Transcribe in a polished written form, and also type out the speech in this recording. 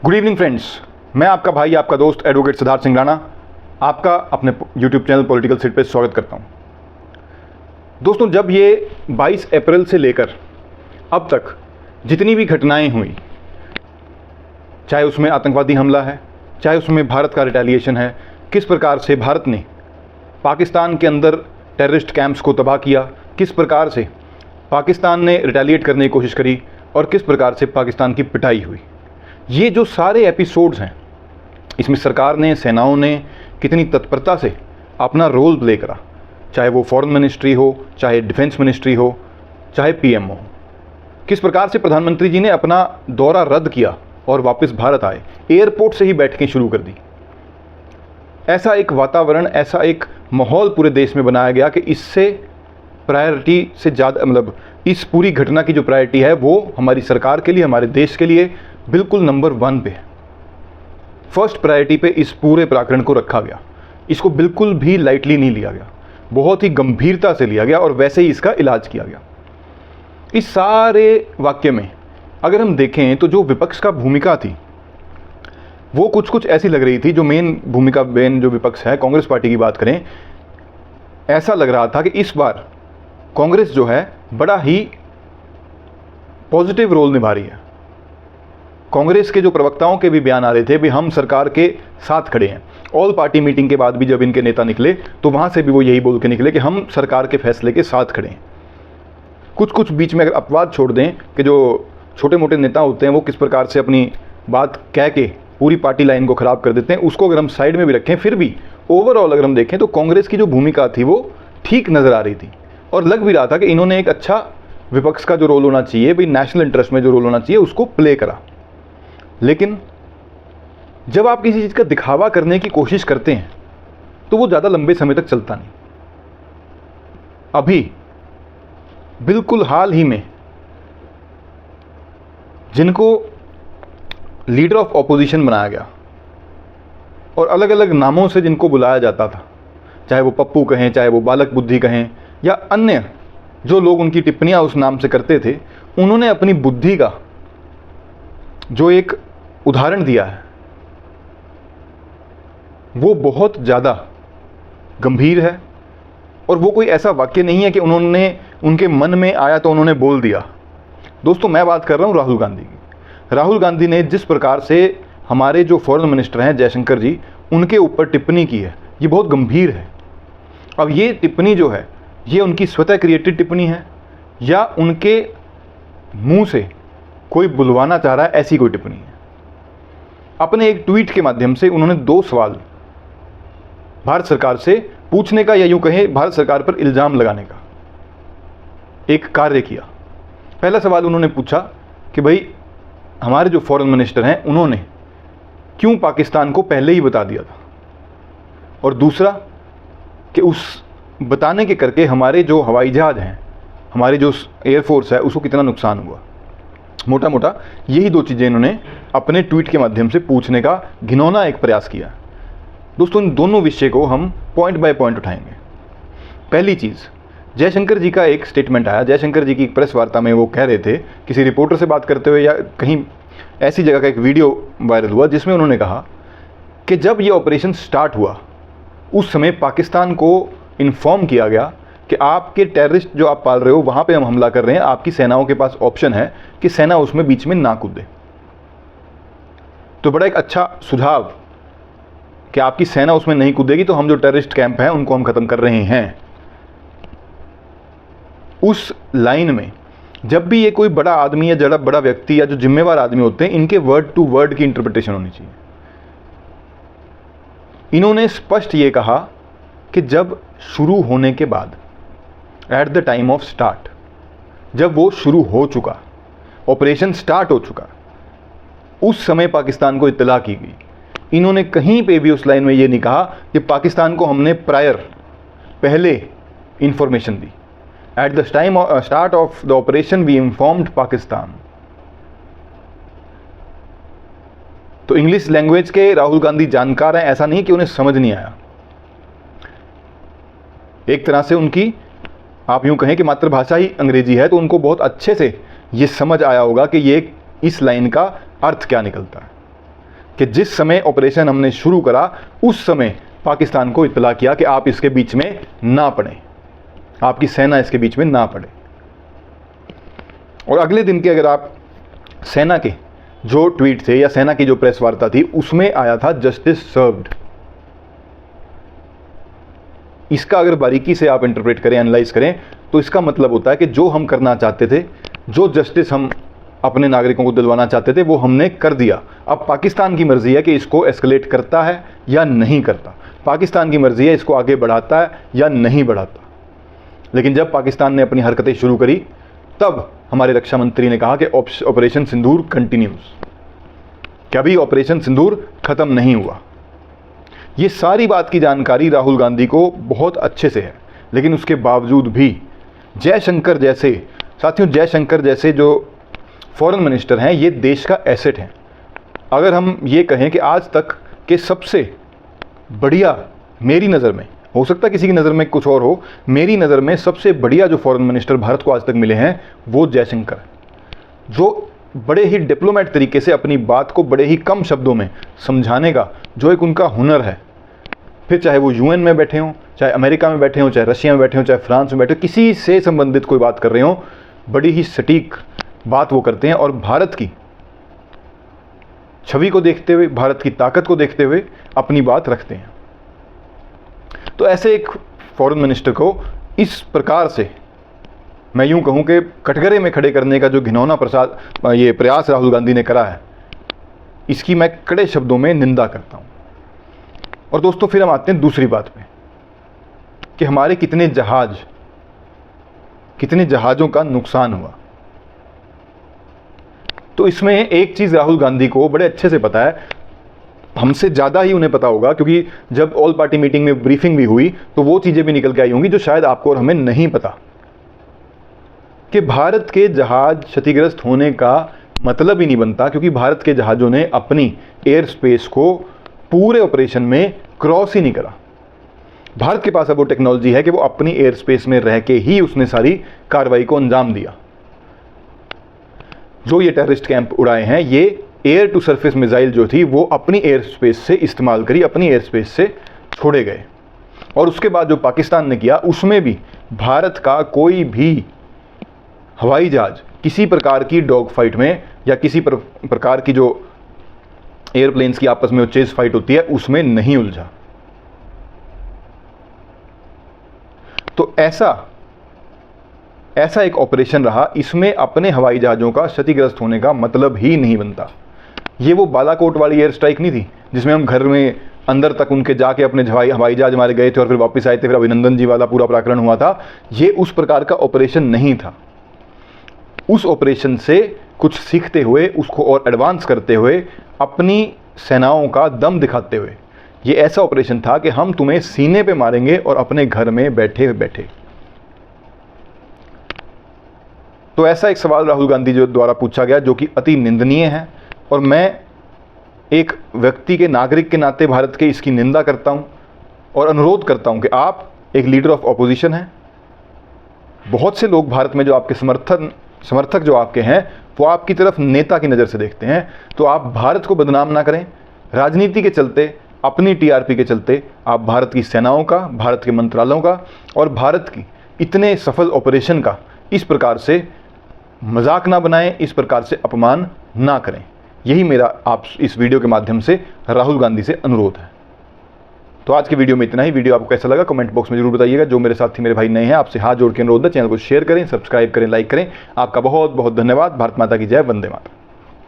Good evening friends, मैं आपका भाई, आपका दोस्त एडवोकेट सिद्धार्थ सिंह राणा आपका अपने यूट्यूब चैनल पॉलिटिकल सीट पे स्वागत करता हूं। दोस्तों, जब ये 22 अप्रैल से लेकर अब तक जितनी भी घटनाएं हुई, चाहे उसमें आतंकवादी हमला है, चाहे उसमें भारत का रिटेलिएशन है, किस प्रकार से भारत ने पाकिस्तान के अंदर टेररिस्ट कैंप्स को तबाह किया, किस प्रकार से पाकिस्तान ने रिटेलिएट करने की कोशिश करी और किस प्रकार से पाकिस्तान की पिटाई हुई, ये जो सारे एपिसोड्स हैं, इसमें सरकार ने, सेनाओं ने कितनी तत्परता से अपना रोल प्ले करा, चाहे वो फॉरेन मिनिस्ट्री हो, चाहे डिफेंस मिनिस्ट्री हो, चाहे पीएमओ हो। किस प्रकार से प्रधानमंत्री जी ने अपना दौरा रद्द किया और वापस भारत आए, एयरपोर्ट से ही बैठकें शुरू कर दी। ऐसा एक वातावरण, ऐसा एक माहौल पूरे देश में बनाया गया कि इससे प्रायोरिटी से ज़्यादा, मतलब इस पूरी घटना की जो प्रायोरिटी है वो हमारी सरकार के लिए, हमारे देश के लिए बिल्कुल नंबर 1 पे है। फर्स्ट प्रायोरिटी पे इस पूरे प्रकरण को रखा गया। इसको बिल्कुल भी लाइटली नहीं लिया गया, बहुत ही गंभीरता से लिया गया और वैसे ही इसका इलाज किया गया। इस सारे वाक्य में अगर हम देखें तो जो विपक्ष का भूमिका थी वो कुछ ऐसी लग रही थी। जो मेन भूमिका, मेन जो विपक्ष है, कांग्रेस पार्टी की बात करें, ऐसा लग रहा था कि इस बार कांग्रेस जो है बड़ा ही पॉजिटिव रोल निभा रही है। कांग्रेस के जो प्रवक्ताओं के भी बयान आ रहे थे भी हम सरकार के साथ खड़े हैं। ऑल पार्टी मीटिंग के बाद भी जब इनके नेता निकले तो वहाँ से भी वो यही बोल के निकले कि हम सरकार के फैसले के साथ खड़े हैं। कुछ बीच में अगर अपवाद छोड़ दें कि जो छोटे मोटे नेता होते हैं वो किस प्रकार से अपनी बात कह के पूरी पार्टी लाइन को ख़राब कर देते हैं, उसको अगर हम साइड में भी रखें, फिर भी ओवरऑल अगर हम देखें तो कांग्रेस की जो भूमिका थी वो ठीक नज़र आ रही थी और लग भी रहा था कि इन्होंने एक अच्छा विपक्ष का जो रोल होना चाहिए, भाई नेशनल इंटरेस्ट में जो रोल होना चाहिए, उसको प्ले करा। लेकिन जब आप किसी चीज़ का दिखावा करने की कोशिश करते हैं तो वो ज़्यादा लंबे समय तक चलता नहीं। अभी बिल्कुल हाल ही में जिनको लीडर ऑफ ऑपोजिशन बनाया गया और अलग अलग नामों से जिनको बुलाया जाता था, चाहे वो पप्पू कहें, चाहे वो बालक बुद्धि कहें, या अन्य जो लोग उनकी टिप्पणियां उस नाम से करते थे, उन्होंने अपनी बुद्धि का जो एक उदाहरण दिया है वो बहुत ज़्यादा गंभीर है। और वो कोई ऐसा वाक्य नहीं है कि उन्होंने, उनके मन में आया तो उन्होंने बोल दिया। दोस्तों, मैं बात कर रहा हूँ राहुल गांधी की। राहुल गांधी ने जिस प्रकार से हमारे जो फॉरेन मिनिस्टर हैं जयशंकर जी, उनके ऊपर टिप्पणी की है, ये बहुत गंभीर है। अब ये टिप्पणी जो है ये उनकी स्वतः क्रिएटेड टिप्पणी है या उनके मुंह से कोई बुलवाना चाह रहा है, ऐसी कोई टिप्पणी है। अपने एक ट्वीट के माध्यम से उन्होंने 2 सवाल भारत सरकार से पूछने का, या यूं कहें भारत सरकार पर इल्ज़ाम लगाने का एक कार्य किया। पहला सवाल उन्होंने पूछा कि भाई हमारे जो फॉरेन मिनिस्टर हैं उन्होंने क्यों पाकिस्तान को पहले ही बता दिया था, और दूसरा कि उस बताने के करके हमारे जो हवाई जहाज़ हैं, हमारी जो एयरफोर्स है, उसको कितना नुकसान हुआ। मोटा मोटा यही 2 चीज़ें इन्होंने अपने ट्वीट के माध्यम से पूछने का घिनौना एक प्रयास किया। दोस्तों, इन दोनों विषय को हम पॉइंट बाय पॉइंट उठाएंगे। पहली चीज़, जयशंकर जी का एक स्टेटमेंट आया। जयशंकर जी की एक प्रेस वार्ता में वो कह रहे थे, किसी रिपोर्टर से बात करते हुए या कहीं ऐसी जगह का एक वीडियो वायरल हुआ जिसमें उन्होंने कहा कि जब ये ऑपरेशन स्टार्ट हुआ उस समय पाकिस्तान को इन्फॉर्म किया गया कि आपके टेररिस्ट जो आप पाल रहे हो वहाँ पे हम हमला कर रहे हैं, आपकी सेनाओं के पास ऑप्शन है कि सेना उसमें बीच में ना कूदे। तो बड़ा एक अच्छा सुझाव कि आपकी सेना उसमें नहीं कूदेगी तो हम जो टेररिस्ट कैंप हैं उनको हम ख़त्म कर रहे हैं। उस लाइन में जब भी ये कोई बड़ा आदमी या जरा बड़ा व्यक्ति या जो जिम्मेवार आदमी होते हैं, इनके वर्ड टू वर्ड की इंटरप्रिटेशन होनी चाहिए। इन्होंने स्पष्ट ये कहा कि जब शुरू होने के बाद, eight the time of start, जब वो शुरू हो चुका, ऑपरेशन स्टार्ट हो चुका, उस समय पाकिस्तान को इत्तला की गई। इन्होंने कहीं पे भी उस लाइन में ये नहीं कहा कि पाकिस्तान को हमने पहले इंफॉर्मेशन दी। At the time start of the operation we informed Pakistan. तो इंग्लिश लैंग्वेज के राहुल गांधी जानकार हैं, ऐसा नहीं कि उन्हें समझ नहीं आया। एक तरह से उनकी, आप यूं कहें कि मातृभाषा ही अंग्रेजी है, तो उनको बहुत अच्छे से ये समझ आया होगा कि ये इस लाइन का अर्थ क्या निकलता है। कि जिस समय ऑपरेशन हमने शुरू करा उस समय पाकिस्तान को इत्तला किया कि आप इसके बीच में ना पड़ें, आपकी सेना इसके बीच में ना पड़े। और अगले दिन के अगर आप सेना के जो ट्वीट थे या सेना की जो प्रेस वार्ता थी उसमें आया था जस्टिस सर्व्ड। इसका अगर बारीकी से आप इंटरप्रेट करें, एनालाइज करें, तो इसका मतलब होता है कि जो हम करना चाहते थे, जो जस्टिस हम अपने नागरिकों को दिलवाना चाहते थे, वो हमने कर दिया। अब पाकिस्तान की मर्जी है कि इसको एस्केलेट करता है या नहीं करता, पाकिस्तान की मर्जी है इसको आगे बढ़ाता है या नहीं बढ़ाता। लेकिन जब पाकिस्तान ने अपनी हरकतें शुरू करी तब हमारे रक्षा मंत्री ने कहा कि ऑपरेशन सिंदूर कंटिन्यूज, कि अभी ऑपरेशन सिंदूर खत्म नहीं हुआ। ये सारी बात की जानकारी राहुल गांधी को बहुत अच्छे से है, लेकिन उसके बावजूद भी जयशंकर जैसे साथियों, जयशंकर जैसे जो फॉरेन मिनिस्टर हैं ये देश का एसेट हैं। अगर हम ये कहें कि आज तक के सबसे बढ़िया, मेरी नज़र में, हो सकता है किसी की नज़र में कुछ और हो, मेरी नज़र में सबसे बढ़िया जो फॉरेन मिनिस्टर भारत को आज तक मिले हैं वो जयशंकर, जो बड़े ही डिप्लोमेट तरीके से अपनी बात को बड़े ही कम शब्दों में समझाने का जो एक उनका हुनर है, फिर चाहे वो यूएन में बैठे हों, चाहे अमेरिका में बैठे हों, चाहे रशिया में बैठे हों, चाहे फ्रांस में बैठे हों, किसी से संबंधित कोई बात कर रहे हों, बड़ी ही सटीक बात वो करते हैं और भारत की छवि को देखते हुए, भारत की ताकत को देखते हुए अपनी बात रखते हैं। तो ऐसे एक फॉरेन मिनिस्टर को इस प्रकार से मैं यूं कहूं कि कटघरे में खड़े करने का जो घिनौना ये प्रयास राहुल गांधी ने करा है, इसकी मैं कड़े शब्दों में निंदा करता हूं। और दोस्तों फिर हम आते हैं दूसरी बात पे कि हमारे कितने जहाज़ों का नुकसान हुआ। तो इसमें एक चीज़ राहुल गांधी को बड़े अच्छे से पता है, हमसे ज़्यादा ही उन्हें पता होगा, क्योंकि जब ऑल पार्टी मीटिंग में ब्रीफिंग भी हुई तो वो चीज़ें भी निकल के आई होंगी जो शायद आपको और हमें नहीं पता, कि भारत के जहाज़ क्षतिग्रस्त होने का मतलब ही नहीं बनता, क्योंकि भारत के जहाज़ों ने अपनी एयर स्पेस को पूरे ऑपरेशन में क्रॉस ही नहीं करा। भारत के पास अब वो टेक्नोलॉजी है कि वो अपनी एयर स्पेस में रह के ही उसने सारी कार्रवाई को अंजाम दिया। जो ये टेररिस्ट कैंप उड़ाए हैं, ये एयर टू सरफेस मिसाइल जो थी वो अपनी एयर स्पेस से इस्तेमाल करी, अपनी एयर स्पेस से छोड़े गए। और उसके बाद जो पाकिस्तान ने किया उसमें भी भारत का कोई भी हवाई जहाज किसी प्रकार की डॉग फाइट में या किसी प्रकार की जो एयरप्लेन्स की आपस में वो चेज फाइट होती है उसमें नहीं उलझा। तो ऐसा एक ऑपरेशन रहा, इसमें अपने हवाई जहाज़ों का क्षतिग्रस्त होने का मतलब ही नहीं बनता। ये वो बालाकोट वाली एयर स्ट्राइक नहीं थी जिसमें हम घर में अंदर तक उनके जाके अपने हवाई जहाज हमारे गए थे और फिर वापस आए थे, फिर अभिनंदन जी वाला पूरा प्रकरण हुआ था। ये उस प्रकार का ऑपरेशन नहीं था। उस ऑपरेशन से कुछ सीखते हुए, उसको और एडवांस करते हुए, अपनी सेनाओं का दम दिखाते हुए, ये ऐसा ऑपरेशन था कि हम तुम्हें सीने पे मारेंगे और अपने घर में बैठे बैठे। तो ऐसा एक सवाल राहुल गांधी जो द्वारा पूछा गया जो कि अति निंदनीय है, और मैं एक व्यक्ति के, नागरिक के नाते भारत के इसकी निंदा करता हूं और अनुरोध करता हूं कि आप एक लीडर ऑफ ऑपोजिशन हैं। बहुत से लोग भारत में जो आपके समर्थक जो आपके हैं वो आपकी तरफ नेता की नज़र से देखते हैं, तो आप भारत को बदनाम ना करें। राजनीति के चलते, अपनी टीआरपी के चलते आप भारत की सेनाओं का, भारत के मंत्रालयों का और भारत की इतने सफल ऑपरेशन का इस प्रकार से मजाक ना बनाएं, इस प्रकार से अपमान ना करें। यही मेरा आप इस वीडियो के माध्यम से राहुल गांधी से अनुरोध है। तो आज की वीडियो में इतना ही। वीडियो आपको कैसा लगा कमेंट बॉक्स में जरूर बताइएगा। जो मेरे साथी मेरे भाई नए हैं, आपसे हाथ जोड़ के अनुरोध है, चैनल को शेयर करें, सब्सक्राइब करें, लाइक करें। आपका बहुत बहुत धन्यवाद। भारत माता की जय, वंदे मातरम।